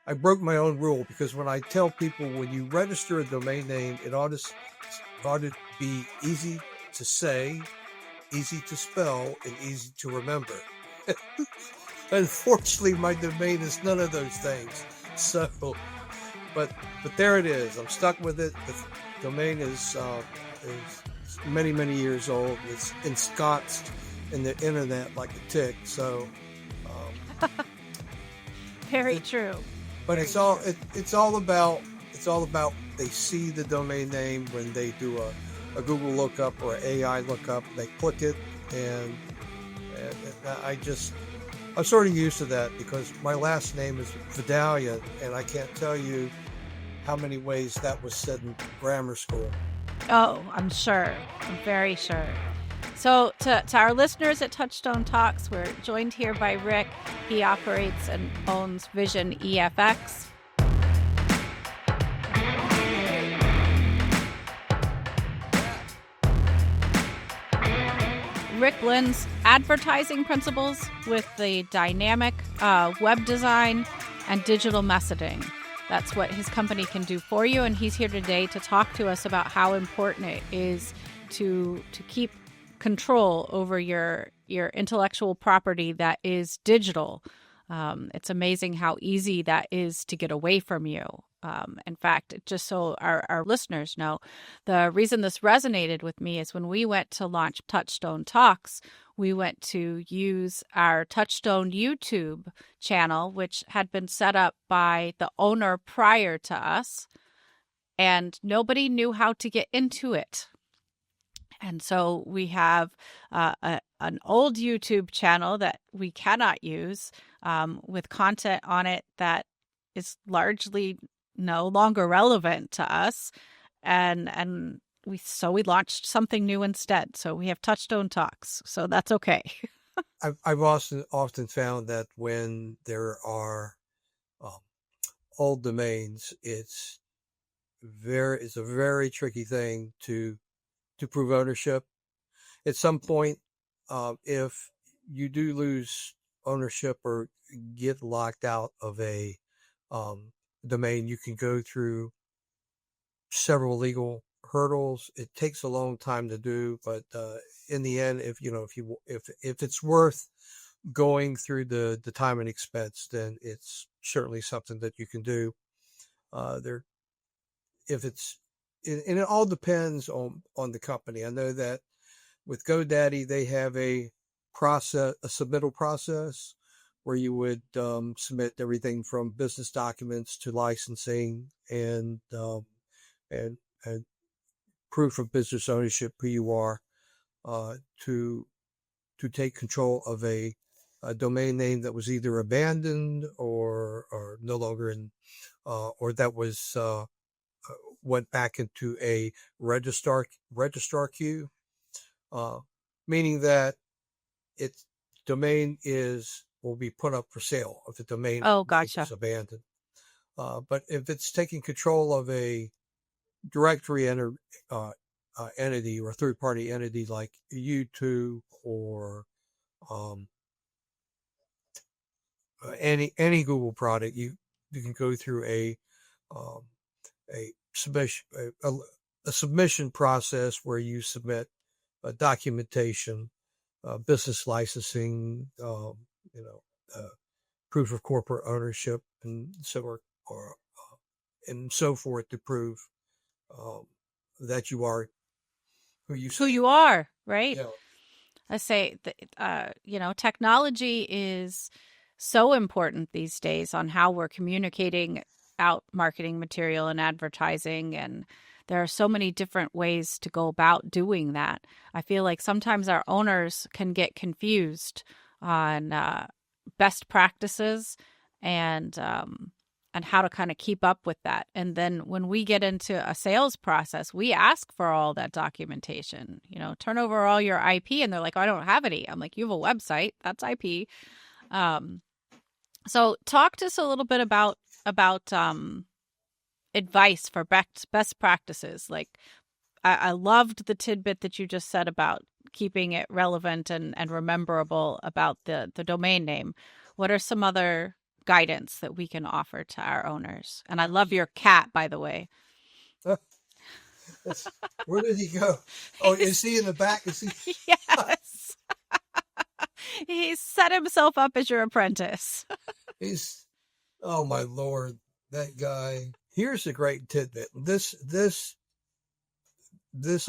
I broke my own rule, because when I tell people, when you register a domain name, it ought to be easy to say, easy to spell, and easy to remember. Unfortunately, my domain is none of those things. So, but there it is. I'm stuck with it. The domain is many, many years old. It's ensconced in the internet like a tick. So, Very true. But it's all about they see the domain name when they do a Google lookup or an AI lookup. They click it, and I'm sort of used to that, because my last name is Vidalian, and I can't tell you how many ways that was said in grammar school. Oh, I'm sure. I'm very sure. So to our listeners at Touchstone Talks, we're joined here by Rick. He operates and owns Vision EFX. Rick blends advertising principles with the dynamic web design and digital messaging. That's what his company can do for you, and he's here today to talk to us about how important it is to keep control over your intellectual property that is digital. It's amazing how easy that is to get away from you. In fact, just so our listeners know, the reason this resonated with me is when we went to launch Touchstone Talks, we went to use our Touchstone YouTube channel, which had been set up by the owner prior to us, and nobody knew how to get into it. And so we have an old YouTube channel that we cannot use with content on it that is largely no longer relevant to us, and we launched something new instead. So we have Touchstone Talks, so that's okay. I've often found that when there are old domains, it's a very tricky thing to prove ownership. At some point, if you do lose ownership or get locked out of a domain, you can go through several legal hurdles. It takes a long time to do, but in the end, if it's worth going through the time and expense, then it's certainly something that you can do. And it all depends on the company. I know that with GoDaddy, they have a submittal process where you would submit everything from business documents to licensing and proof of business ownership, who you are, to take control of a domain name that was either abandoned or no longer in, or that was went back into a registrar queue, meaning that its domain will be put up for sale if the domain is abandoned. But if it's taking control of a directory entity or a third-party entity like YouTube or any Google product, you can go through a submission process where you submit documentation, business licensing, proof of corporate ownership, and so forth, to prove that you are who you are, right? Yeah. I say that, technology is so important these days on how we're communicating out marketing material and advertising, and there are so many different ways to go about doing that. I feel like sometimes our owners can get confused on best practices and how to kind of keep up with that. And then when we get into a sales process, we ask for all that documentation, turn over all your IP. And they're like, oh, I don't have any. I'm like, you have a website, that's IP. So talk to us a little bit about advice for best practices. Like, I loved the tidbit that you just said about keeping it relevant and rememberable about the domain name. What are some other guidance that we can offer to our owners. And I love your cat, by the way. Where did he go? Oh, is he in the back? Is he? Yes. He's set himself up as your apprentice. Oh my Lord, that guy. Here's a great tidbit. This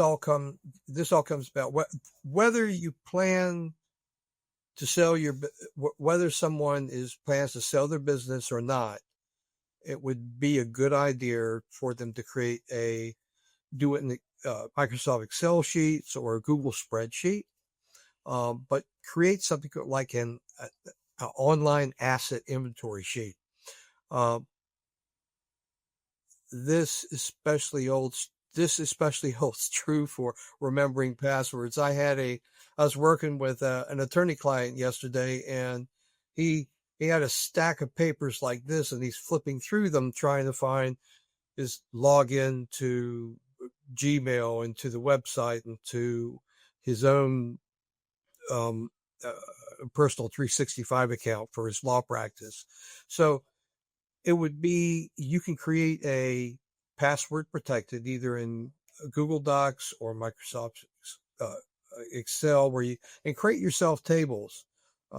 all comes about whether you plan to sell whether someone plans to sell their business or not. It would be a good idea for them to do it in the Microsoft Excel sheets or a Google spreadsheet, but create something like an online asset inventory sheet. This especially holds true for remembering passwords. I was working with an attorney client yesterday, and he had a stack of papers like this, and he's flipping through them trying to find his login to Gmail and to the website and to his own personal 365 account for his law practice. So it would be, you can create a password protected either in Google Docs or Microsoft Excel, and create yourself tables.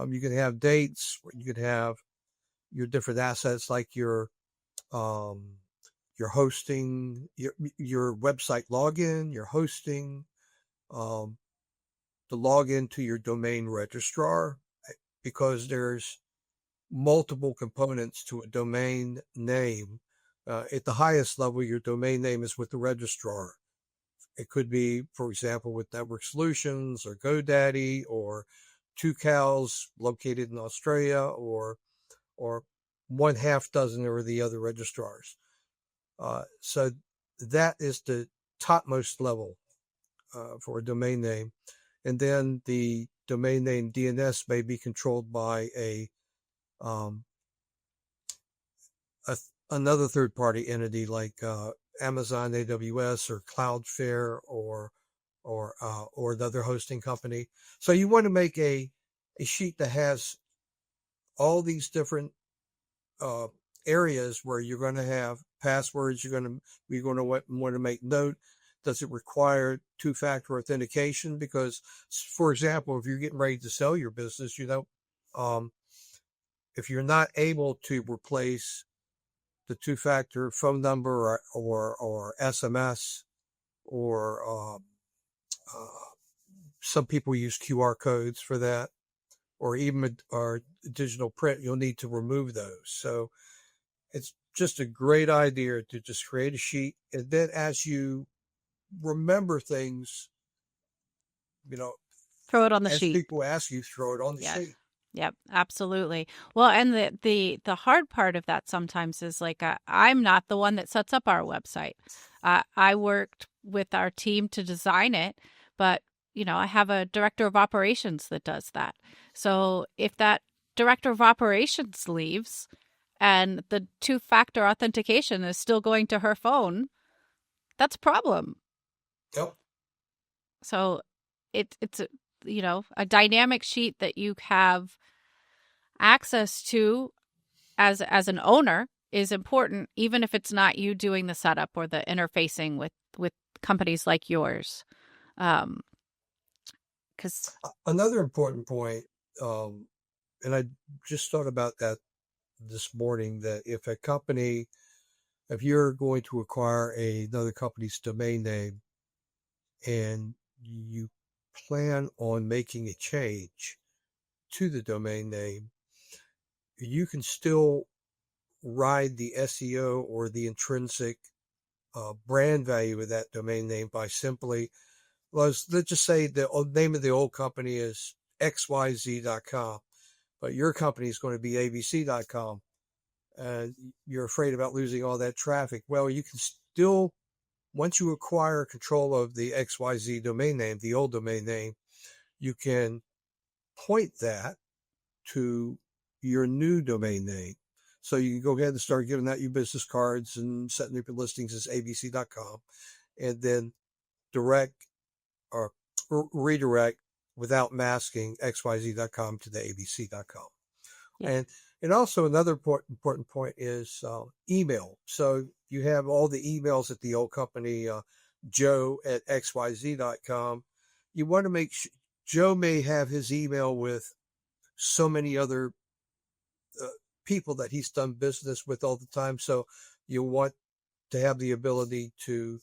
You can have dates, you could have your different assets like your hosting, your website login, your hosting, the login to your domain registrar, because there's multiple components to a domain name. At the highest level, your domain name is with the registrar. It could be, for example, with Network Solutions or GoDaddy or Two Cows located in Australia, or one half dozen or the other registrars. So that is the topmost level for a domain name. And then the domain name DNS may be controlled by another third-party entity like Amazon AWS or Cloudflare or another hosting company. So you want to make a sheet that has all these different areas where you're going to have passwords. You're going to want to make note. Does it require two-factor authentication? Because, for example, if you're getting ready to sell your business, if you're not able to replace the two-factor phone number or SMS, or some people use QR codes for that, or even or digital print, you'll need to remove those. So it's just a great idea to just create a sheet, and then as you remember things, throw it on the as sheet. people ask you, throw it on the sheet. Yep, absolutely. Well, and the hard part of that sometimes is like, I'm not the one that sets up our website. I worked with our team to design it, but I have a director of operations that does that. So if that director of operations leaves and the two-factor authentication is still going to her phone, that's a problem. Yep. So it's a dynamic sheet that you have access to as an owner is important, even if it's not you doing the setup or the interfacing with companies like yours. Because another important point, and I just thought about that this morning, that if you're going to acquire another company's domain name and you plan on making a change to the domain name, you can still ride the SEO or the intrinsic brand value of that domain name by simply, let's just say the name of the old company is xyz.com, but your company is going to be abc.com, and you're afraid about losing all that traffic. Well, you can still, once you acquire control of the XYZ domain name, the old domain name, you can point that to your new domain name. So you can go ahead and start giving out your business cards and setting up your listings as abc.com, and then direct or redirect without masking xyz.com to the abc.com. Yeah. And And also another important point is email. So you have all the emails at the old company, joe@xyz.com. You want to make sure Joe may have his email with so many other people that he's done business with all the time. So you want to have the ability to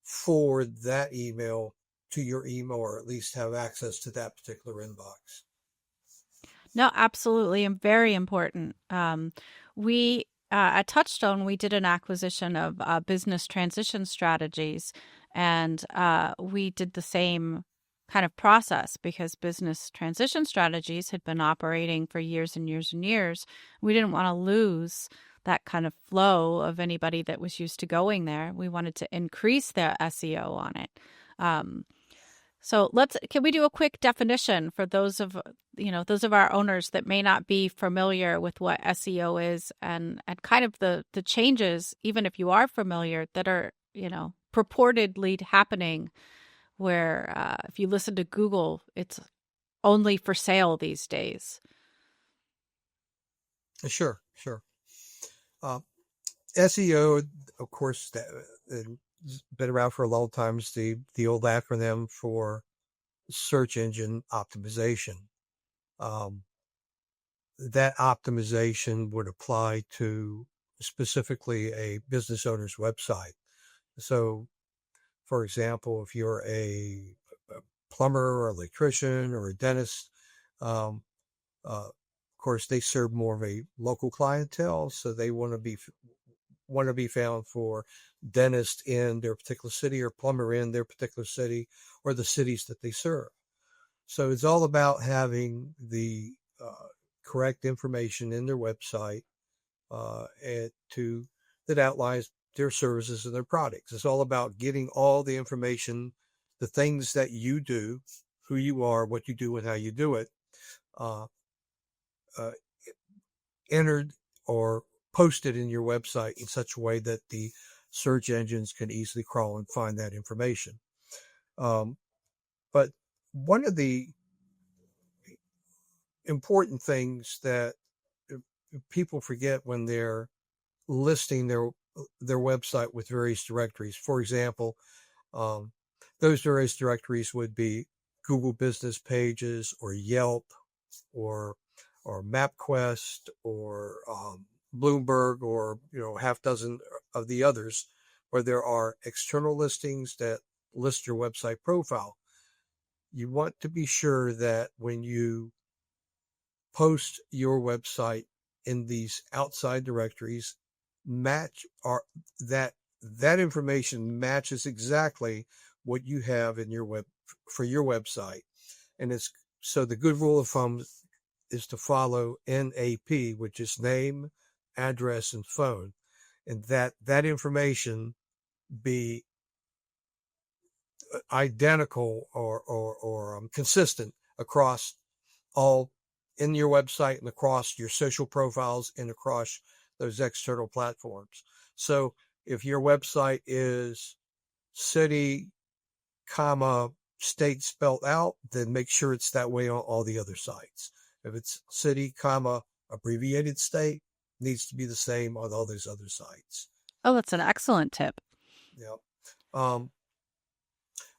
forward that email to your email, or at least have access to that particular inbox. No, absolutely, and very important. We at Touchstone, we did an acquisition of business transition strategies, and we did the same kind of process because business transition strategies had been operating for years and years and years. We didn't want to lose that kind of flow of anybody that was used to going there. We wanted to increase their SEO on it. So can we do a quick definition for those of our owners that may not be familiar with what SEO is, and kind of the changes, even if you are familiar, that are, purportedly happening where if you listen to Google, it's only for sale these days. Sure. SEO, of course, been around for a long time. It's the old acronym for search engine optimization. That optimization would apply to specifically a business owner's website. So, for example, if you're a plumber or electrician or a dentist, of course, they serve more of a local clientele, so they want to be found for dentist in their particular city or plumber in their particular city or the cities that they serve. So it's all about having the correct information in their website that outlines their services and their products. It's all about getting all the information, the things that you do, who you are, what you do, and how you do it, entered or posted in your website in such a way that the search engines can easily crawl and find that information. But one of the important things that people forget when they're listing their website with various directories, for example, those various directories would be Google Business Pages or Yelp or MapQuest or Bloomberg, or half dozen of the others, where there are external listings that list your website profile. You want to be sure that when you post your website in these outside directories, that information matches exactly what you have in your for your website. And it's so the good rule of thumb is to follow NAP, which is name, address, and phone, and that information be identical or consistent across all in your website and across your social profiles and across those external platforms. So if your website is city, state spelled out, then make sure it's that way on all the other sites. If it's city, abbreviated state, needs to be the same on all those other sites. Oh, that's an excellent tip. Yeah.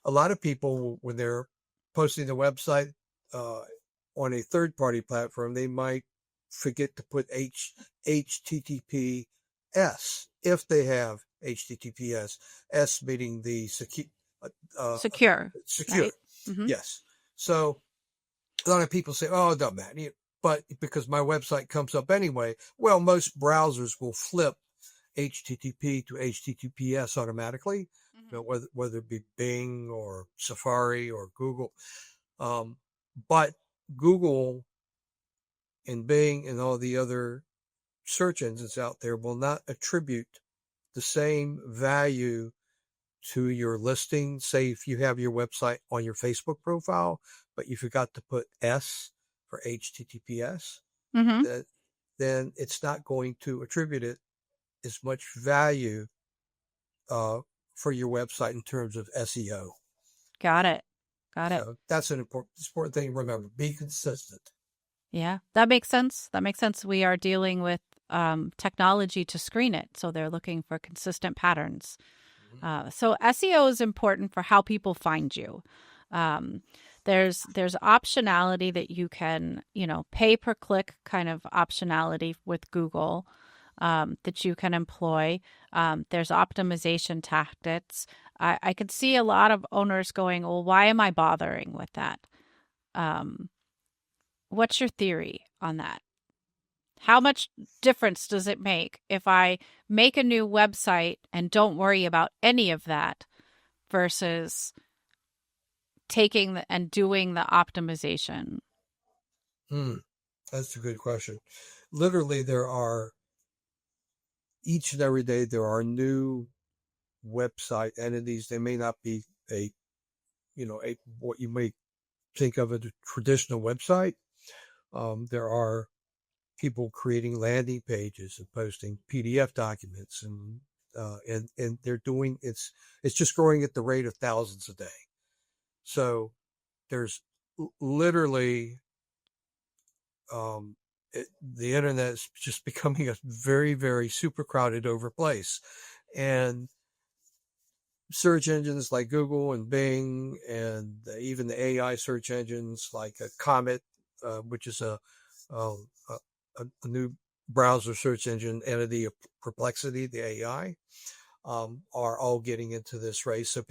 A lot of people, when they're posting the website on a third-party platform, they might forget to put HTTPS if they have HTTPS. S meaning the secure. Secure. Right? Mm-hmm. Yes. So a lot of people say, "Oh, it doesn't matter," but because my website comes up anyway. Well, most browsers will flip HTTP to HTTPS automatically, whether it be Bing or Safari or Google. But Google and Bing and all the other search engines out there will not attribute the same value to your listing. Say if you have your website on your Facebook profile, but you forgot to put S for HTTPS, then it's not going to attribute it as much value for your website in terms of SEO. Got it. So that's an important thing to remember. Be consistent. Yeah, that makes sense. That makes sense. We are dealing with technology to screen it, so they're looking for consistent patterns. So SEO is important for how people find you. Um, there's optionality that you can, pay per click kind of optionality with Google that you can employ. There's optimization tactics. I could see a lot of owners going, well, why am I bothering with that? Um, what's your theory on that? How much difference does it make if I make a new website and don't worry about any of that versus taking and doing the optimization? Hmm, that's a good question. Literally, each and every day, there are new website entities. They may not be what you may think of as a traditional website. There are people creating landing pages and posting PDF documents, and they're doing it's just growing at the rate of thousands a day. So there's literally the internet is just becoming a very, very super crowded over place, and search engines like Google and Bing, and even the AI search engines like Comet, which is a, a new browser search engine entity of Perplexity, the AI, are all getting into this race. So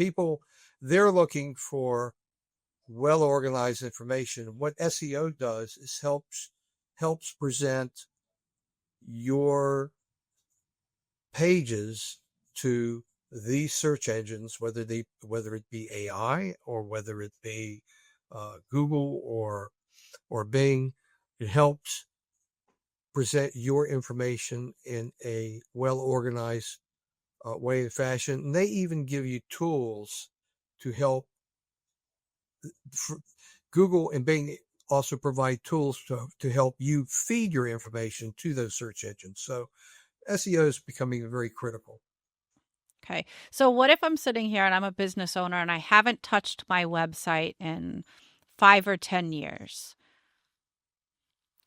they're looking for well organized information. What SEO does is helps present your pages to these search engines, whether it be AI or whether it be Google or Bing. It helps present your information in a well organized way and fashion. And they even give you tools to help. Google and Bing also provide tools to help you feed your information to those search engines. So SEO is becoming very critical. Okay. So what if I'm sitting here and I'm a business owner and I haven't touched my website in 5 or 10 years?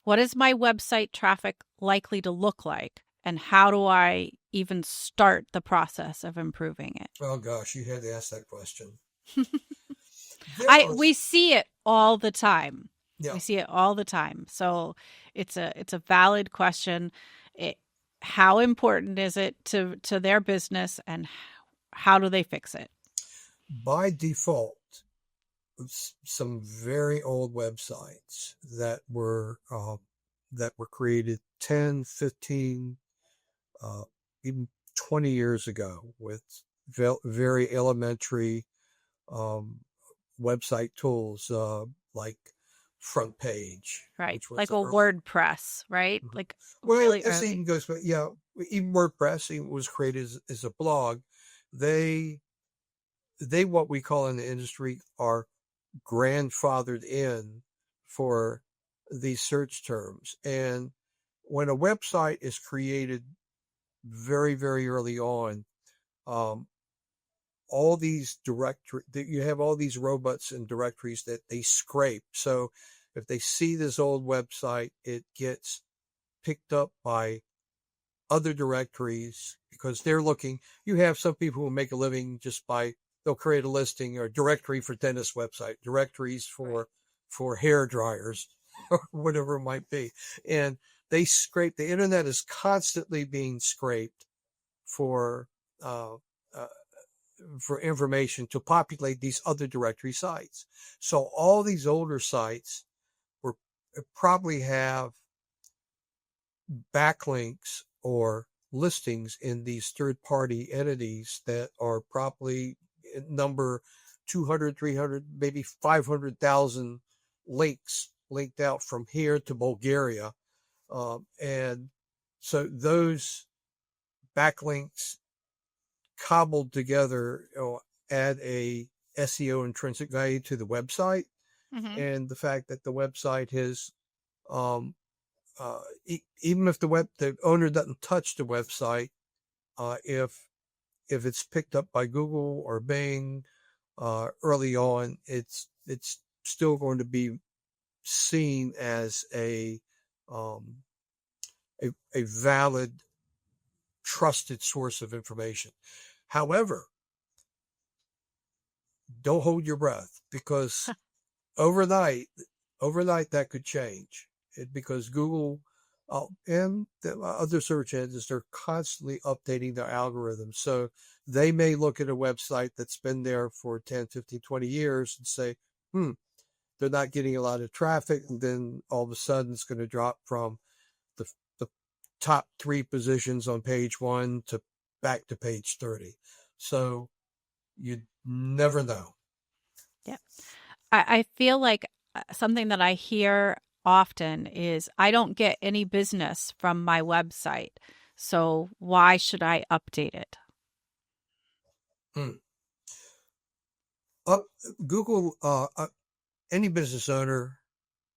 What is my website traffic likely to look like? And how do I even start the process of improving it? Oh gosh, you had to ask that question. We see it all the time. Yeah. We see it all the time. So it's a valid question. How important is it to their business, and how do they fix it? By default, some very old websites that were created 10, 15, even 20 years ago with very elementary um, website tools like Front Page, Right. which was Like a early. WordPress, right? Mhm. Like Well, really this early. even goes, but yeah, even WordPress was created as a blog. They what we call in the industry are grandfathered in for these search terms. And when a website is created very, very early on, um, all these you have all these robots and directories that they scrape. So if they see this old website, it gets picked up by other directories because they're looking. You have some people who make a living just by they'll create a listing or directory for dentist website, directories for hair dryers or whatever it might be, and they scrape. The internet is constantly being scraped for uh, uh, for information to populate these other directory sites. So all these older sites were probably have backlinks or listings in these third party entities that are probably number 200, 300, maybe 500,000 links linked out from here to Bulgaria. And so those backlinks cobbled together add a SEO intrinsic value to the website. Mm-hmm. And the fact that the website has um, even if the owner doesn't touch the website, if it's picked up by Google or Bing early on, it's still going to be seen as um, a valid, trusted source of information. However, don't hold your breath, because overnight, that could change. Because Google and the other search engines, they're constantly updating their algorithms. So they may look at a website that's been there for 10, 15, 20 years and say, they're not getting a lot of traffic. And then all of a sudden it's going to drop from the top 3 positions on page 1 to back to page 30. So you never know. Yeah. I feel like something that I hear often is, I don't get any business from my website, so why should I update it? Google, any business owner,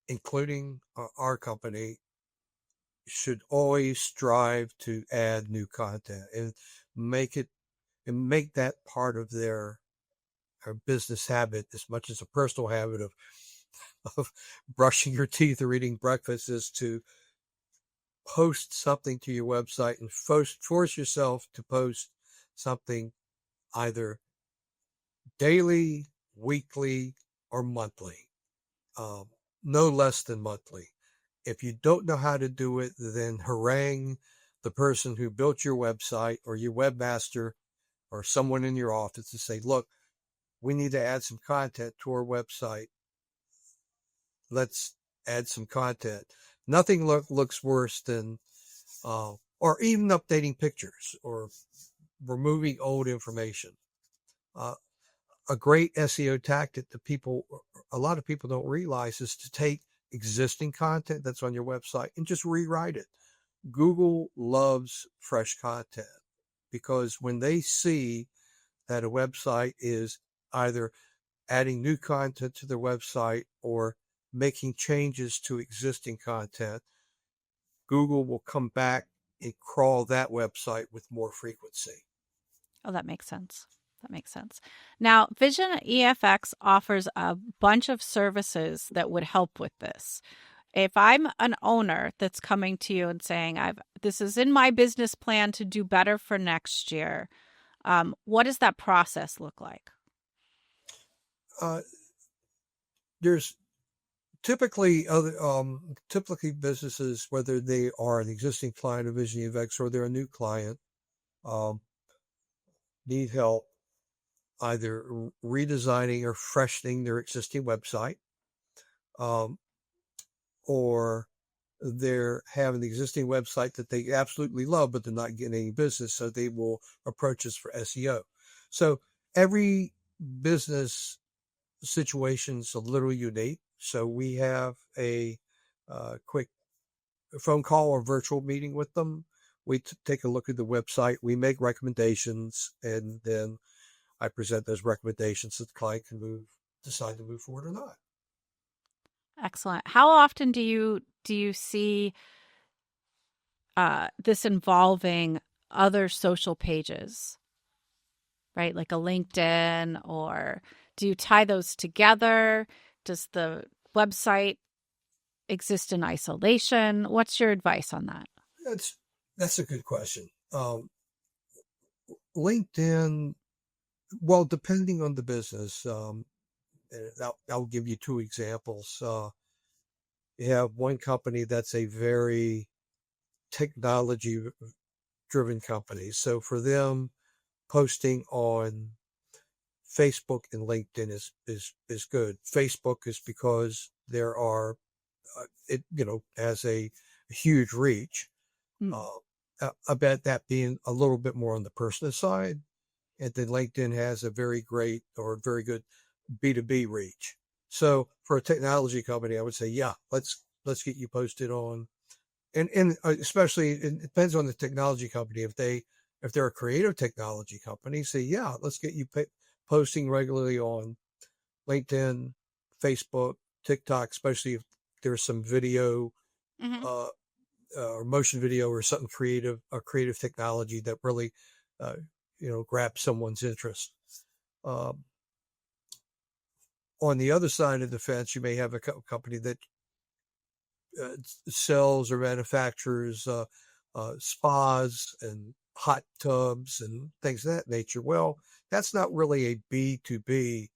including our company, should always strive to add new content and make that part of their business habit as much as a personal habit of brushing your teeth or eating breakfast, is to post something to your website and force yourself to post something either daily, weekly, or monthly. No less than monthly. If you don't know how to do it, then harangue the person who built your website or your webmaster or someone in your office to say, look, we need to add some content to our website. Let's add some content. Nothing looks worse than, or even updating pictures or removing old information. A great SEO tactic that a lot of people don't realize, is to take existing content that's on your website and just rewrite it. Google loves fresh content, because when they see that a website is either adding new content to their website or making changes to existing content, Google will come back and crawl that website with more frequency. Oh, that makes sense. That makes sense. Now, Vision EFX offers a bunch of services that would help with this. If I'm an owner that's coming to you and saying, this is in my business plan to do better for next year, what does that process look like? There's typically businesses, whether they are an existing client of Vision EFX or they're a new client, need help either redesigning or freshening their existing website, or they're having the existing website that they absolutely love, but they're not getting any business, so they will approach us for SEO. So every business situation is a little unique. So we have a quick phone call or virtual meeting with them. We take a look at the website, we make recommendations, and then I present those recommendations so the client can decide to move forward or not. Excellent. How often do you see this involving other social pages, right? Like a LinkedIn, or do you tie those together? Does the website exist in isolation? What's your advice on that? That's a good question. LinkedIn, well, depending on the business, I'll give you 2 examples. You have one company that's a very technology-driven company. So for them, posting on Facebook and LinkedIn is good. Facebook is because there are, it has a huge reach. I bet that being a little bit more on the personal side, and then LinkedIn has a very great or very good B2B reach. So for a technology company, I would say, yeah, let's get you posted on, and especially it depends on the technology company. If they're a creative technology company, say, yeah, let's get you posting regularly on LinkedIn, Facebook, TikTok, especially if there's some video, or motion video or something creative technology that really, grabs someone's interest. On the other side of the fence, you may have a company that sells or manufactures spas and hot tubs and things of that nature. Well, that's not really a B2B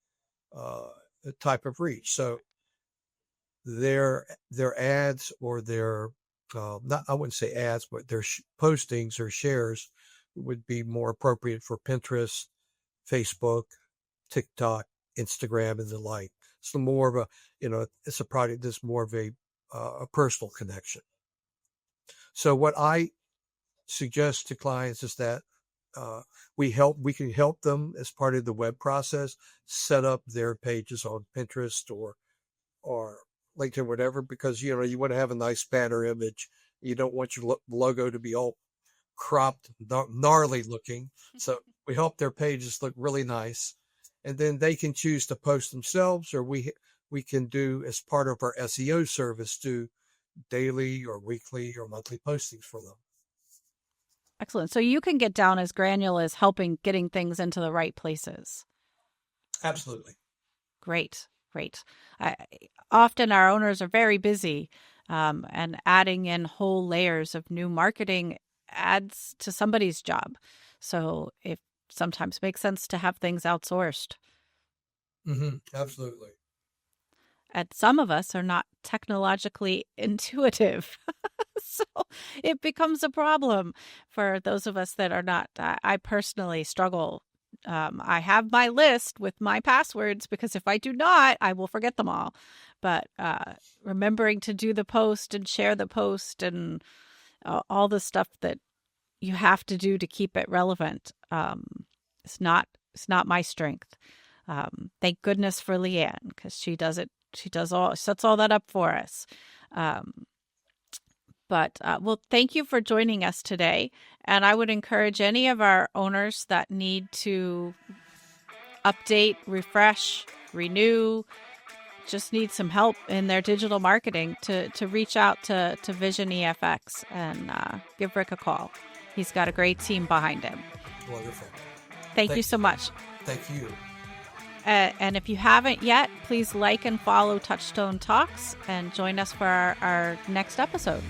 type of reach. So their ads or their not, I wouldn't say ads, but their postings or shares would be more appropriate for Pinterest, Facebook, TikTok, Instagram, and the like. So more of a, it's a product that's more of a personal connection. So what I suggest to clients is that we can help them as part of the web process set up their pages on Pinterest or LinkedIn, whatever, because you want to have a nice banner image. You don't want your logo to be all cropped, gnarly looking. So we help their pages look really nice, and then they can choose to post themselves, or we can do, as part of our SEO service, do daily or weekly or monthly postings for them. Excellent. So you can get down as granular as getting things into the right places. Absolutely. Great. Often our owners are very busy, and adding in whole layers of new marketing adds to somebody's job. So it sometimes makes sense to have things outsourced. Absolutely. And some of us are not technologically intuitive. So it becomes a problem for those of us that are not. I personally struggle. I have my list with my passwords because if I do not, I will forget them all. But remembering to do the post and share the post and all the stuff that you have to do to keep it relevant, it's not my strength. Thank goodness for Leanne, because she does it. She sets all that up for us. But thank you for joining us today. And I would encourage any of our owners that need to update, refresh, renew, just need some help in their digital marketing to reach out to Vision EFX and give Rick a call. He's got a great team behind him. Wonderful. Thank you so much. Thank you. And if you haven't yet, please like and follow Touchstone Talks and join us for our next episode.